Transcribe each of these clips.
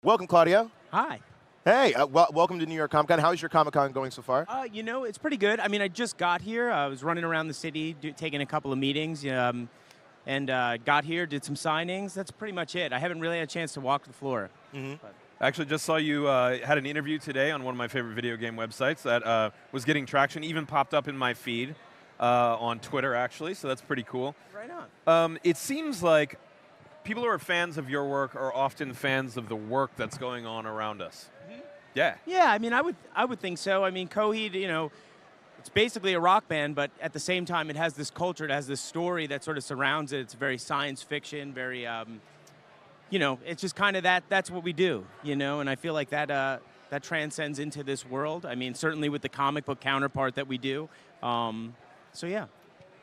Welcome, Claudio. Hi. Hey, welcome to New York Comic Con. How is your Comic Con going so far? It's pretty good. I mean, I just got here. I was running around the city, taking a couple of meetings, and got here, did some signings. That's pretty much it. I haven't really had a chance to walk the floor. Mm-hmm. I actually just saw you had an interview today on one of my favorite video game websites that was getting traction, even popped up in my feed on Twitter, actually, so that's pretty cool. Right on. It seems like people who are fans of your work are often fans of the work that's going on around us. Mm-hmm. Yeah. Yeah, I mean, I would think so. I mean, Coheed, it's basically a rock band, but at the same time, it has this culture, it has this story that sort of surrounds it. It's very science fiction, very, it's just kind of that's what we do, and I feel like that transcends into this world. I mean, certainly with the comic book counterpart that we do. So, yeah.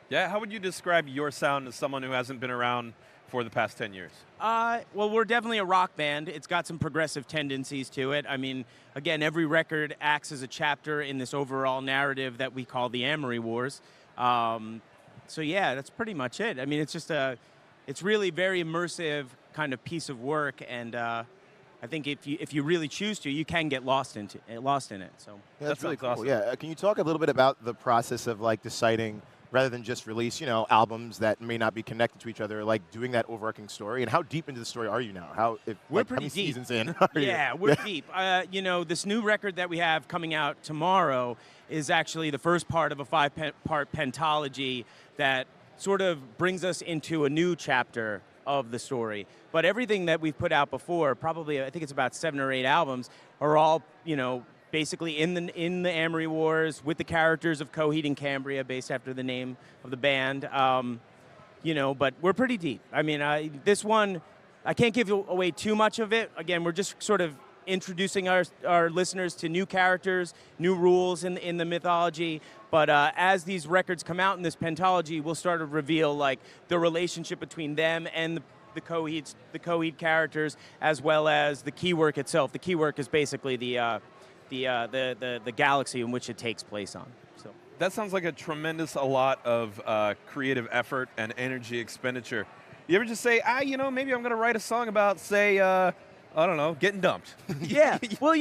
Yeah, how would you describe your sound as someone who hasn't been around for the past 10 years? Well, we're definitely a rock band. It's got some progressive tendencies to it. I mean, again, every record acts as a chapter in this overall narrative that we call the Amory Wars. So yeah, that's pretty much it. I mean, it's just it's really very immersive kind of piece of work, and I think if you really choose to, you can get lost in it. So Yeah, That's really cool. awesome. Yeah, can you talk a little bit about the process of deciding, rather than just release, albums that may not be connected to each other, like doing that overarching story? And how deep into the story are you now? We're how pretty many deep. seasons in are you? Yeah, we're deep. This new record that we have coming out tomorrow is actually the first part of a 5-part pentology that sort of brings us into a new chapter of the story. But everything that we've put out before, probably I think it's about 7 or 8 albums, are all, basically in the Amory Wars with the characters of Coheed and Cambria, based after the name of the band. But we're pretty deep. I mean, this one, I can't give away too much of it. Again, we're just sort of introducing our listeners to new characters, new rules in the mythology. But as these records come out in this pentology, we'll start to reveal the relationship between them and the Coheed characters, as well as the keywork itself. The keywork is basically the galaxy in which it takes place on. So That sounds like a lot of creative effort and energy expenditure. You ever just say, maybe I'm going to write a song about, say, I don't know, getting dumped? Yeah. Well,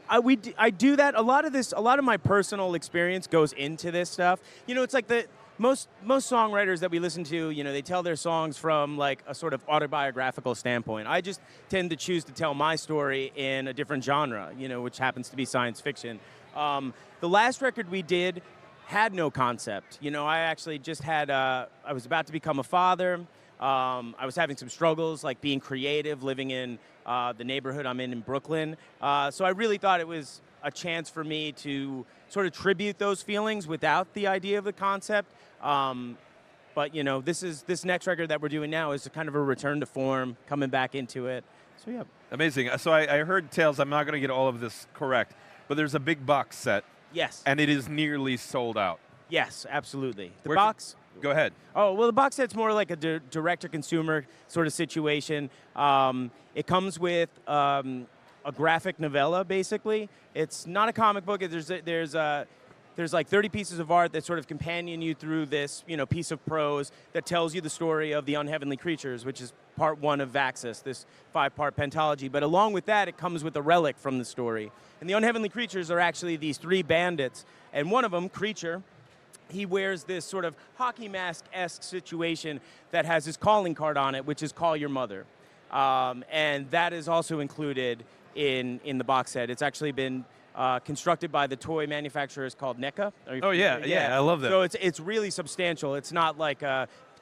I do that. A lot of my personal experience goes into this stuff. It's like most songwriters that we listen to, they tell their songs from a sort of autobiographical standpoint. I just tend to choose to tell my story in a different genre, which happens to be science fiction. The last record we did had no concept. I actually just had, I was about to become a father. I was having some struggles, like being creative, living in the neighborhood I'm in Brooklyn. So I really thought it was a chance for me to sort of tribute those feelings without the idea of the concept. But this next record that we're doing now is a kind of a return to form, coming back into it. So yeah. Amazing. So I heard tales, I'm not going to get all of this correct, but there's a big box set. Yes. And it is nearly sold out. Yes, absolutely. The Where box. Go ahead. Oh, well, the box set's more like a direct-to-consumer sort of situation. It comes with a graphic novella, basically. It's not a comic book. There's like 30 pieces of art that sort of companion you through this, piece of prose that tells you the story of the unheavenly creatures, which is part 1 of Vaxis, this 5-part pentology. But along with that, it comes with a relic from the story. And the unheavenly creatures are actually these 3 bandits. And one of them, Creature, he wears this sort of hockey mask-esque situation that has his calling card on it, which is Call Your Mother. And that is also included in the box set. It's actually been constructed by the toy manufacturers called NECA. Oh, yeah, I love that. So it's really substantial. It's not like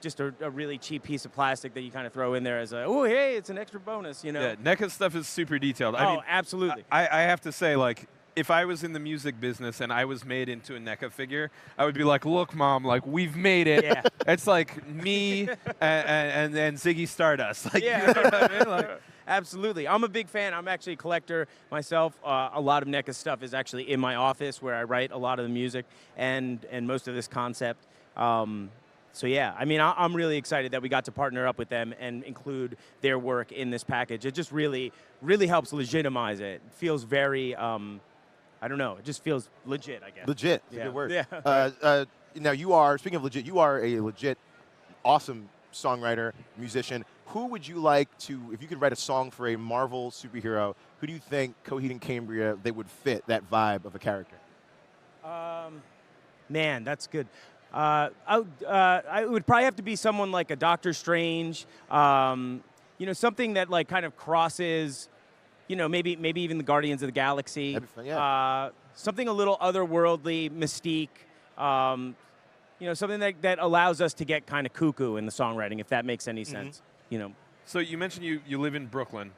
just a really cheap piece of plastic that you kind of throw in there as hey, it's an extra bonus, Yeah, NECA stuff is super detailed. I mean, absolutely. I have to say, if I was in the music business and I was made into a NECA figure, I would be like, look, Mom, we've made it. Yeah. It's like me and Ziggy Stardust. Yeah. You know what I mean? Absolutely. I'm a big fan. I'm actually a collector myself. A lot of NECA stuff is actually in my office where I write a lot of the music and most of this concept. So yeah, I mean, I'm really excited that we got to partner up with them and include their work in this package. It just really, really helps legitimize it. It feels very, I don't know, it just feels legit, I guess. Legit. It's Yeah. a good word. Yeah. Now, you are, speaking of legit, you are a legit, awesome songwriter, musician. who would you like to, if you could write a song for a Marvel superhero, who do you think Coheed and Cambria, they would fit that vibe of a character? Man, that's good. I would probably have to be someone like a Doctor Strange, something that like kind of crosses, maybe even the Guardians of the Galaxy. That'd be fun, yeah. Something a little otherworldly, mystique. Something that allows us to get kind of cuckoo in the songwriting, if that makes any sense. So you mentioned you live in Brooklyn,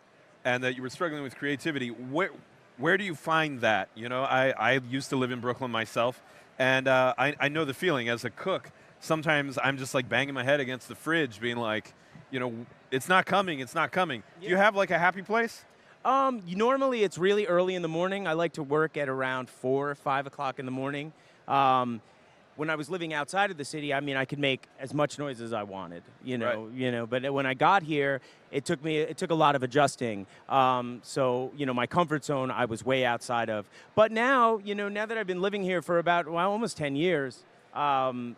and that you were struggling with creativity. Where do you find that? I used to live in Brooklyn myself, and I know the feeling as a cook. Sometimes I'm just like banging my head against the fridge, being like, it's not coming, it's not coming. Yeah. Do you have like a happy place? Normally it's really early in the morning. I like to work at around 4 or 5 o'clock in the morning. When I was living outside of the city, I could make as much noise as I wanted, Right. But when I got here, it took a lot of adjusting. So, my comfort zone I was way outside of. But now, now that I've been living here for about almost 10 years, I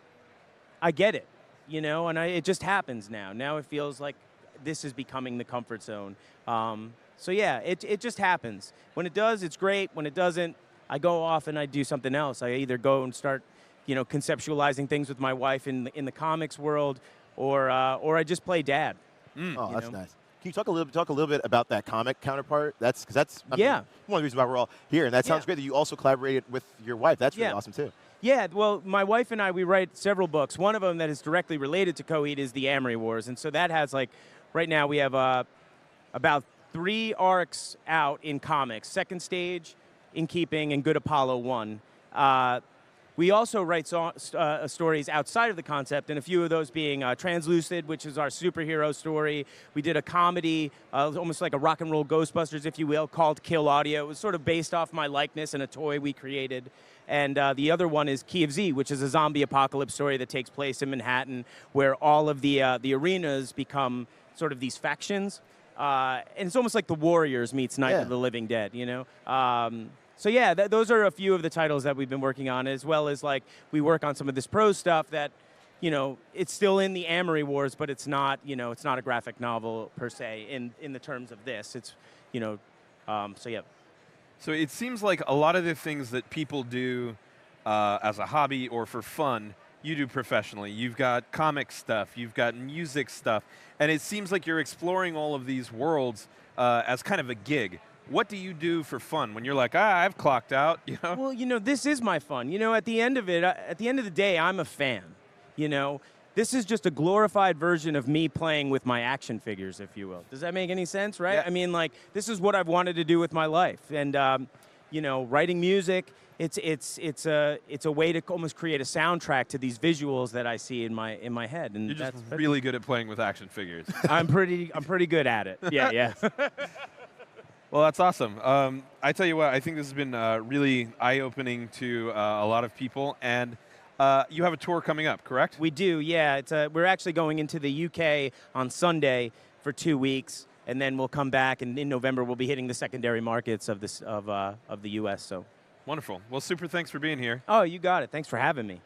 get it, and it just happens now. Now it feels like this is becoming the comfort zone. So yeah, it just happens. When it does, it's great. When it doesn't, I go off and I do something else. I either go and start conceptualizing things with my wife in the comics world, or I just play dad. Oh, that's nice. Can you talk a little bit about that comic counterpart? That's one of the reasons why we're all here, and that sounds great that you also collaborated with your wife. That's really awesome too. Yeah, well, my wife and I, we write several books. One of them that is directly related to Coheed is the Amory Wars, and so that has right now we have about 3 arcs out in comics: Second Stage, In Keeping, and Good Apollo 1. We also write stories outside of the concept, and a few of those being Translucid, which is our superhero story. We did a comedy, almost like a rock and roll Ghostbusters, if you will, called Kill Audio. It was sort of based off my likeness and a toy we created. And the other one is Key of Z, which is a zombie apocalypse story that takes place in Manhattan, where all of the arenas become sort of these factions. And it's almost like the Warriors meets Night of the Living Dead, So yeah, those are a few of the titles that we've been working on, as well as we work on some of this prose stuff that, it's still in the Amory Wars, but it's not, it's not a graphic novel per se in the terms of this. It's, so yeah. So it seems like a lot of the things that people do as a hobby or for fun, you do professionally. You've got comic stuff, you've got music stuff, and it seems like you're exploring all of these worlds as kind of a gig. What do you do for fun when you're like, I've clocked out, Well, this is my fun. At the end of it, at the end of the day, I'm a fan, This is just a glorified version of me playing with my action figures, if you will. Does that make any sense, right? Yeah. This is what I've wanted to do with my life. And, writing music, it's a way to almost create a soundtrack to these visuals that I see in my head. And you're just really good at playing with action figures. I'm pretty good at it. Yeah. Well, that's awesome. I tell you what, I think this has been really eye-opening to a lot of people. And you have a tour coming up, correct? We do, yeah. We're actually going into the UK on Sunday for 2 weeks, and then we'll come back, and in November we'll be hitting the secondary markets of the US. So wonderful. Well, super thanks for being here. Oh, you got it. Thanks for having me.